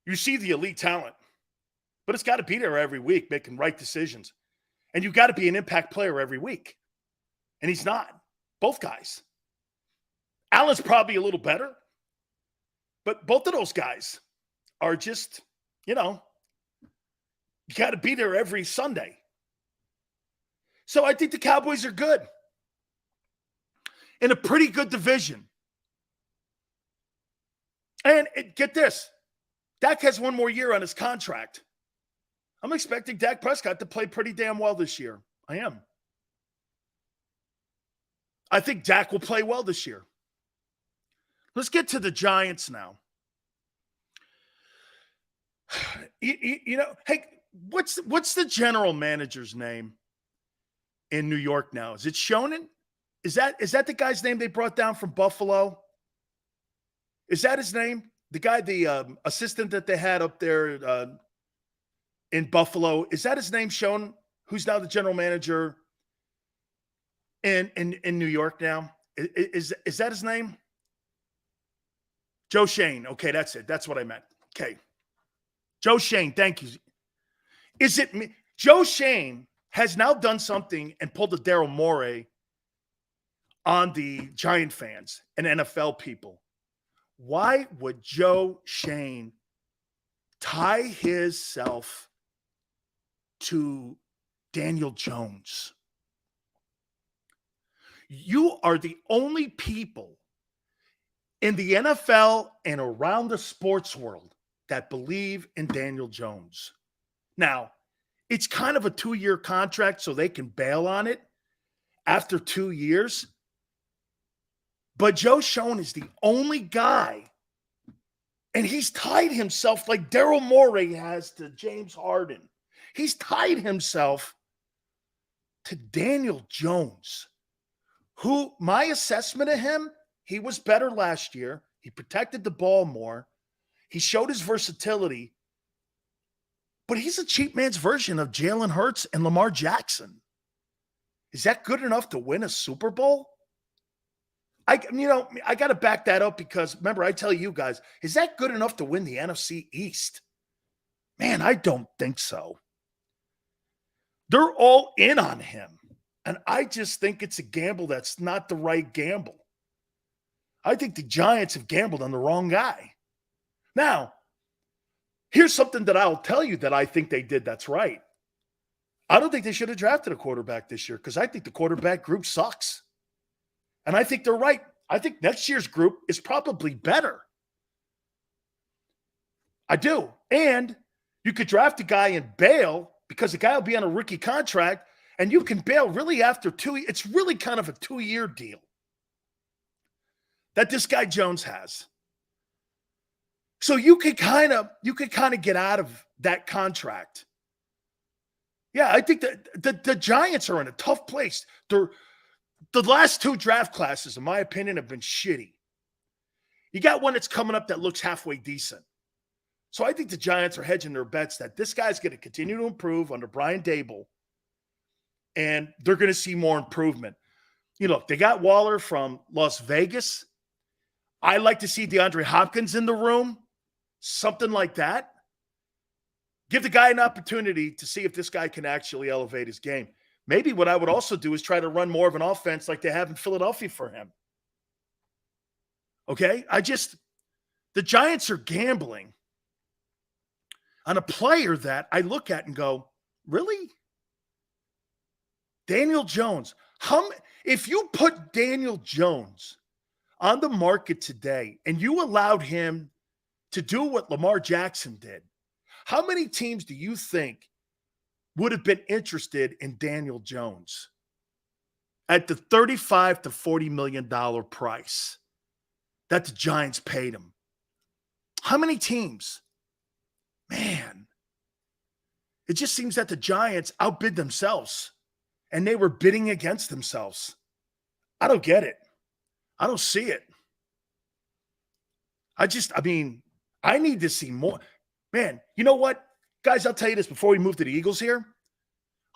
Speaker 1: You see the elite talent, but it's got to be there every week making right decisions. And you got to be an impact player every week. And he's not. Both guys. Allen's probably a little better, but both of those guys are just, you got to be there every Sunday. So I think the Cowboys are good. In a pretty good division. And get this. Dak has 1 more year on his contract. I'm expecting Dak Prescott to play pretty damn well this year. I am. I think Dak will play well this year. Let's get to the Giants now. Hey, what's the general manager's name in New York now? Is it Shonen? Is that the guy's name they brought down from Buffalo? Is that his name? The guy, the assistant that they had up there in Buffalo. Is that his name, Shonen? Who's now the general manager in New York now? Is that his name? Joe Shane. Okay, that's it. That's what I meant. Okay. Joe Shane, thank you. Is it me? Joe Shane has now done something and pulled a Daryl Morey on the Giant fans and NFL people. Why would Joe Shane tie himself to Daniel Jones? You are the only people in the NFL and around the sports world that believe in Daniel Jones. Now, it's kind of a 2-year contract, so they can bail on it after 2 years. But Joe Schoen is the only guy, and he's tied himself like Daryl Morey has to James Harden. He's tied himself to Daniel Jones, who, my assessment of him, he was better last year. He protected the ball more. He showed his versatility. But he's a cheap man's version of Jalen Hurts and Lamar Jackson. Is that good enough to win a Super Bowl? I got to back that up because, remember, I tell you guys, is that good enough to win the NFC East? Man, I don't think so. They're all in on him. And I just think it's a gamble that's not the right gamble. I think the Giants have gambled on the wrong guy. Now, here's something that I'll tell you that I think they did that's right. I don't think they should have drafted a quarterback this year because I think the quarterback group sucks. And I think they're right. I think next year's group is probably better. I do. And you could draft a guy and bail because the guy will be on a rookie contract, and you can bail really after 2 years. It's really kind of a 2-year deal that this guy Jones has. So you could kind of get out of that contract. Yeah, I think that the Giants are in a tough place. The last 2 draft classes, in my opinion, have been shitty. You got one that's coming up that looks halfway decent. So I think the Giants are hedging their bets that this guy's going to continue to improve under Brian Daboll, and they're going to see more improvement. They got Waller from Las Vegas. I like to see DeAndre Hopkins in the room, something like that. Give the guy an opportunity to see if this guy can actually elevate his game. Maybe what I would also do is try to run more of an offense like they have in Philadelphia for him. Okay? The Giants are gambling on a player that I look at and go, Really? Daniel Jones. If you put Daniel Jones on the market today and you allowed him to do what Lamar Jackson did, how many teams do you think would have been interested in Daniel Jones at the $35 to $40 million price that the Giants paid him? How many teams? Man, it just seems that the Giants outbid themselves and they were bidding against themselves. I don't get it. I don't see it. I need to see more. Man, you know what? Guys, I'll tell you this before we move to the Eagles here.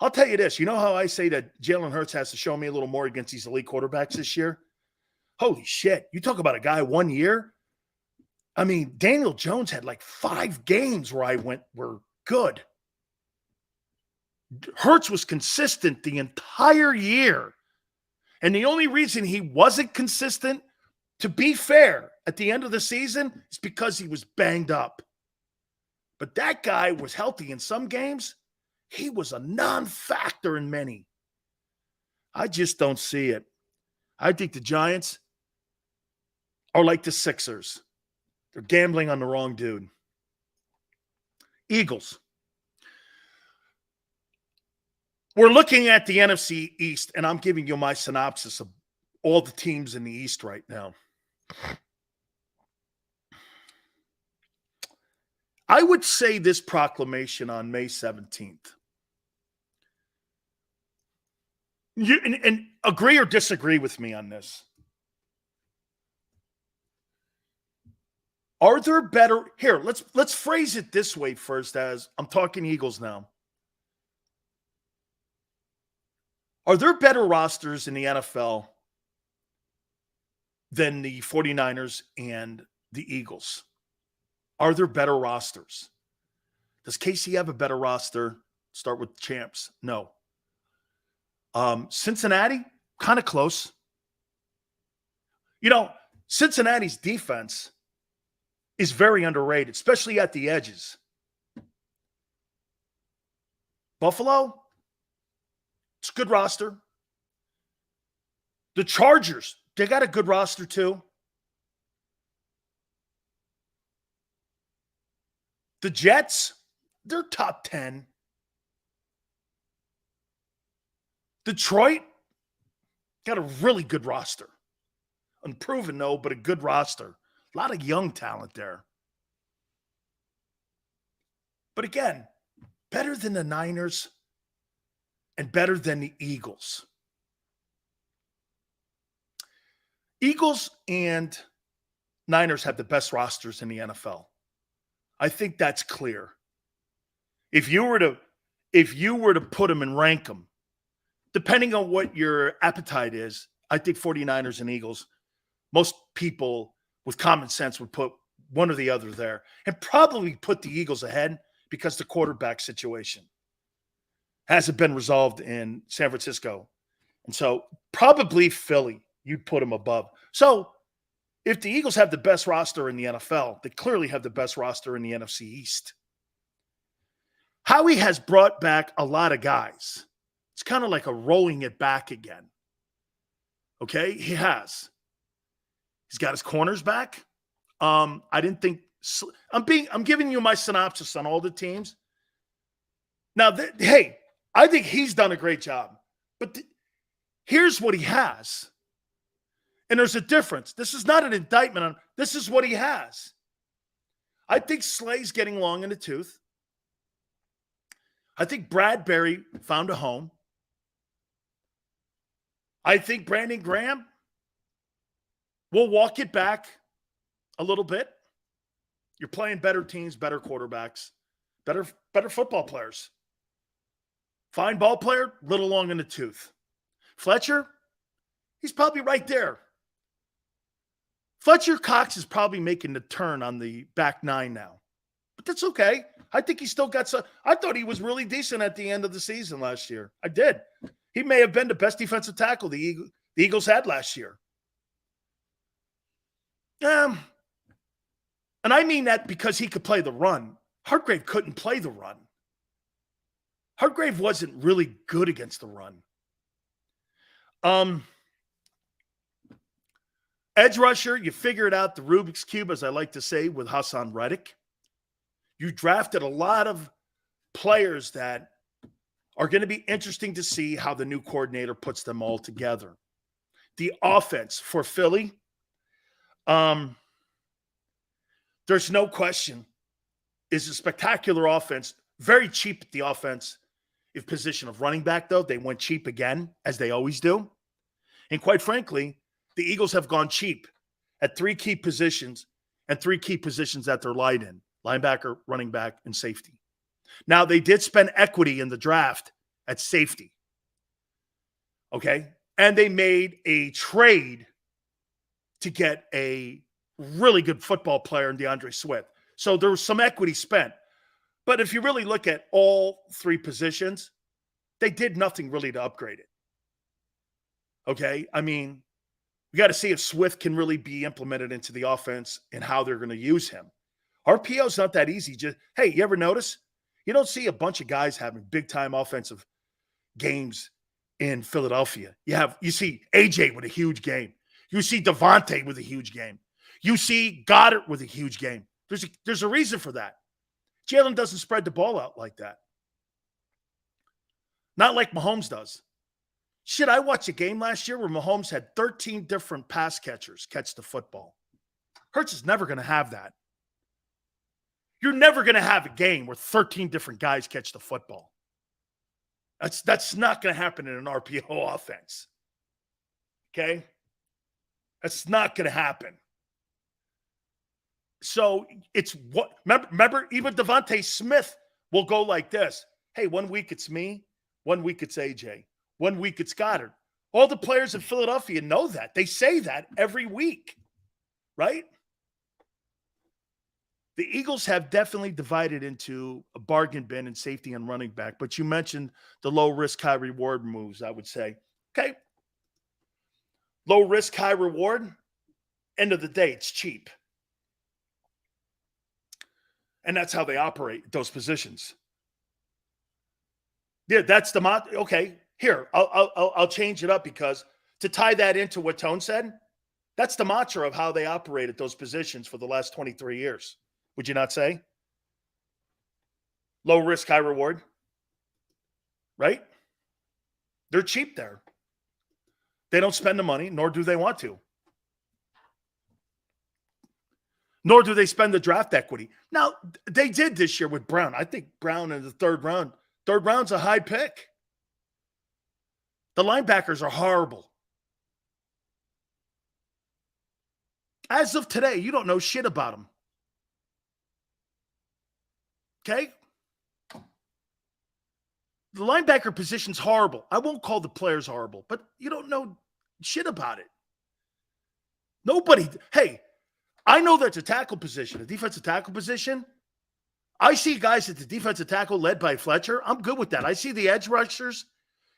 Speaker 1: I'll tell you this. You know how I say that Jalen Hurts has to show me a little more against these elite quarterbacks this year? Holy shit. You talk about a guy 1 year. I mean, Daniel Jones had like 5 games where were good. Hurts was consistent the entire year. And the only reason he wasn't consistent, to be fair, at the end of the season is because he was banged up. But that guy was healthy in some games. He was a non-factor in many. I just don't see it. I think the Giants are like the Sixers. They're gambling on the wrong dude. Eagles. We're looking at the NFC East, and I'm giving you my synopsis of all the teams in the East right now. I would say this proclamation on May 17th. And agree or disagree with me on this. Are there better – here, let's phrase it this way first, as I'm talking Eagles now. Are there better rosters in the NFL than the 49ers and the Eagles? Are there better rosters? Does KC have a better roster? Start with champs. No. Cincinnati, kind of close. You know, Cincinnati's defense is very underrated, especially at the edges. Buffalo, it's a good roster. The Chargers, they got a good roster too. The Jets, they're top 10. Detroit got a really good roster. Unproven, no, but a good roster. A lot of young talent there. But again, better than the Niners and better than the Eagles. Eagles and Niners have the best rosters in the NFL. I think that's clear. If you were to put them and rank them, depending on what your appetite is, I think 49ers and Eagles, most people with common sense would put one or the other there, and probably put the Eagles ahead because the quarterback situation hasn't been resolved in San Francisco. And so probably Philly, you'd put them above. So if the Eagles have the best roster in the NFL, they clearly have the best roster in the NFC East. Howie has brought back a lot of guys. It's kind of like a rolling it back again. Okay? He has. He's got his corners back. I didn't think I'm giving you my synopsis on all the teams. Now, hey, I think he's done a great job. But here's what he has. And there's a difference. This is not an indictment on, this is what he has. I think Slay's getting long in the tooth. I think Bradbury found a home. I think Brandon Graham will walk it back a little bit. You're playing better teams, better quarterbacks, better football players. Fine ball player, little long in the tooth. Fletcher, he's probably right there. Fletcher Cox is probably making the turn on the back nine now. But that's okay. I think he still got some. I thought he was really decent at the end of the season last year. I did. He may have been the best defensive tackle the Eagles had last year. And I mean that because he could play the run. Hargrave couldn't play the run. Hargrave wasn't really good against the run. Edge rusher, you figured out the Rubik's Cube, as I like to say, with Hassan Reddick. You drafted a lot of players that are going to be interesting to see how the new coordinator puts them all together. The offense for Philly, there's no question, is a spectacular offense. Very cheap at the offense. If position of running back, though, they went cheap again, as they always do. And quite frankly, the Eagles have gone cheap at three key positions and three key positions that they're light in: linebacker, running back, and safety. Now, they did spend equity in the draft at safety. Okay? And they made a trade to get a really good football player in DeAndre Swift. So there was some equity spent. But if you really look at all three positions, they did nothing really to upgrade it. Okay? I mean, we got to see if Swift can really be implemented into the offense and how they're going to use him. RPO is not that easy. Just, hey, you ever notice? You don't see a bunch of guys having big-time offensive games in Philadelphia. You see AJ with a huge game. You see Devontae with a huge game. You see Goddard with a huge game. There's a reason for that. Jalen doesn't spread the ball out like that. Not like Mahomes does. Shit, I watched a game last year where Mahomes had 13 different pass catchers catch the football. Hurts is never going to have that. You're never going to have a game where 13 different guys catch the football. That's not going to happen in an RPO offense. Okay? That's not going to happen. So it's what, remember, even Devontae Smith will go like this. Hey, 1 week it's me, 1 week it's AJ, 1 week it's Goddard. All the players in Philadelphia know that. They say that every week, right? The Eagles have definitely divided into a bargain bin in safety and running back, but you mentioned the low risk, high reward moves, I would say. Okay. Low risk, high reward. End of the day, it's cheap. And that's how they operate those positions. Yeah, that's the okay. Here, I'll change it up, because to tie that into what Tone said, that's the mantra of how they operate at those positions for the last 23 years. Would you not say? Low risk, high reward. Right? They're cheap there. They don't spend the money, nor do they want to. Nor do they spend the draft equity. Now, they did this year with Brown. I think Brown in the third round. Third round's a high pick. The linebackers are horrible. As of today, you don't know shit about them. Okay? The linebacker position's horrible. I won't call the players horrible, but you don't know shit about it. Nobody. Hey, I know that's a tackle position, a defensive tackle position. I see guys at the defensive tackle led by Fletcher. I'm good with that. I see the edge rushers,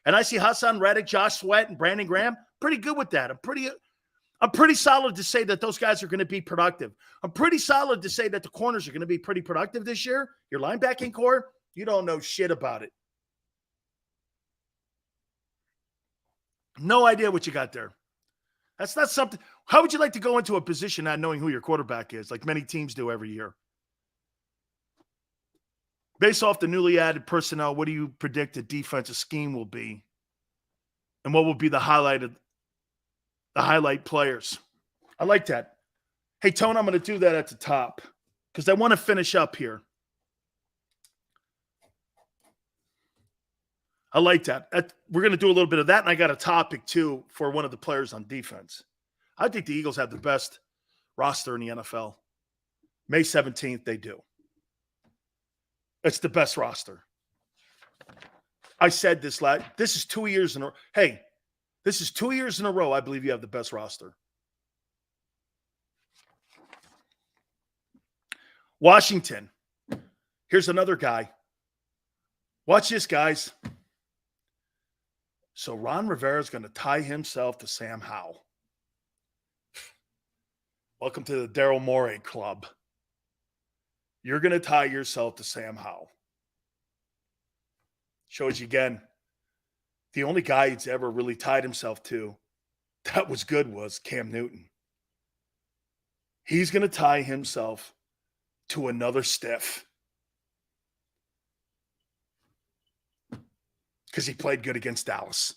Speaker 1: and I see Hassan Reddick, Josh Sweat, and Brandon Graham. Pretty good with that. I'm pretty solid to say that those guys are going to be productive. I'm pretty solid to say that the corners are going to be pretty productive this year. Your linebacking core, you don't know shit about it. No idea what you got there. That's not something. How would you like to go into a position not knowing who your quarterback is, like many teams do every year? Based off the newly added personnel, what do you predict the defensive scheme will be? And what will be the highlight players? I like that. Hey, Tone, I'm going to do that at the top because I want to finish up here. I like that. We're going to do a little bit of that, and I got a topic, too, for one of the players on defense. I think the Eagles have the best roster in the NFL. May 17th, they do. It's the best roster. I said this this is 2 years in a row. Hey, this is 2 years in a row I believe you have the best roster. Washington. Here's another guy. Watch this, guys. So Ron Rivera is going to tie himself to Sam Howell. Welcome to the Daryl Morey Club. You're going to tie yourself to Sam Howell. Shows you again, the only guy he's ever really tied himself to that was good was Cam Newton. He's going to tie himself to another stiff because he played good against Dallas.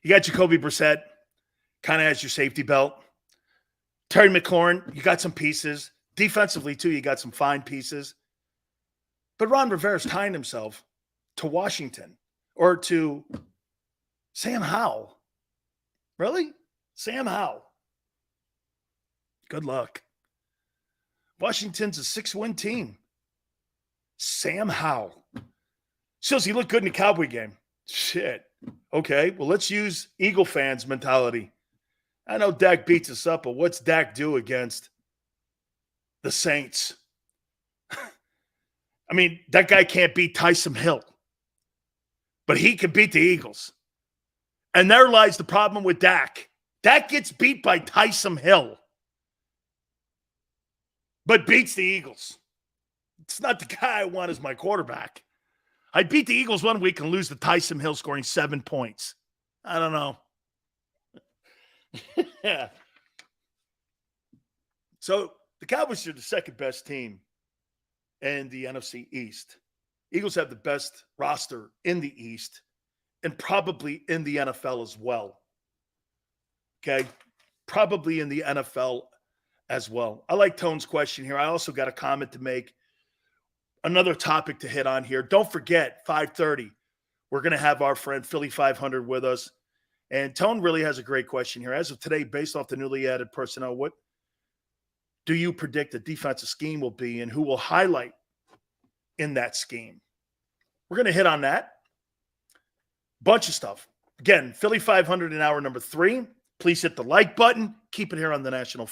Speaker 1: You got Jacoby Brissett, kind of has your safety belt. Terry McLaurin, you got some pieces. Defensively, too, you got some fine pieces. But Ron Rivera's tying himself to Washington or to Sam Howell. Really? Sam Howell. Good luck. Washington's a 6-win team. Sam Howell. Shows he looked good in the Cowboy game. Shit. Okay, well, let's use Eagle fans' mentality. I know Dak beats us up, but what's Dak do against the Saints? I mean, that guy can't beat Taysom Hill, but he can beat the Eagles. And there lies the problem with Dak. Dak gets beat by Taysom Hill, but beats the Eagles. It's not the guy I want as my quarterback. I'd beat the Eagles one week and lose to Taysom Hill scoring 7 points. I don't know. Yeah. So the Cowboys are the second best team in the NFC East. Eagles have the best roster in the East and probably in the NFL as well. Okay? Probably in the NFL as well. I like Tone's question here. I also got a comment to make. Another topic to hit on here. Don't forget, 5:30, we're going to have our friend Philly 500 with us. And Tone really has a great question here. As of today, based off the newly added personnel, what do you predict the defensive scheme will be and who will highlight in that scheme? We're going to hit on that. Bunch of stuff. Again, Philly 500 in hour number 3. Please hit the like button. Keep it here on the National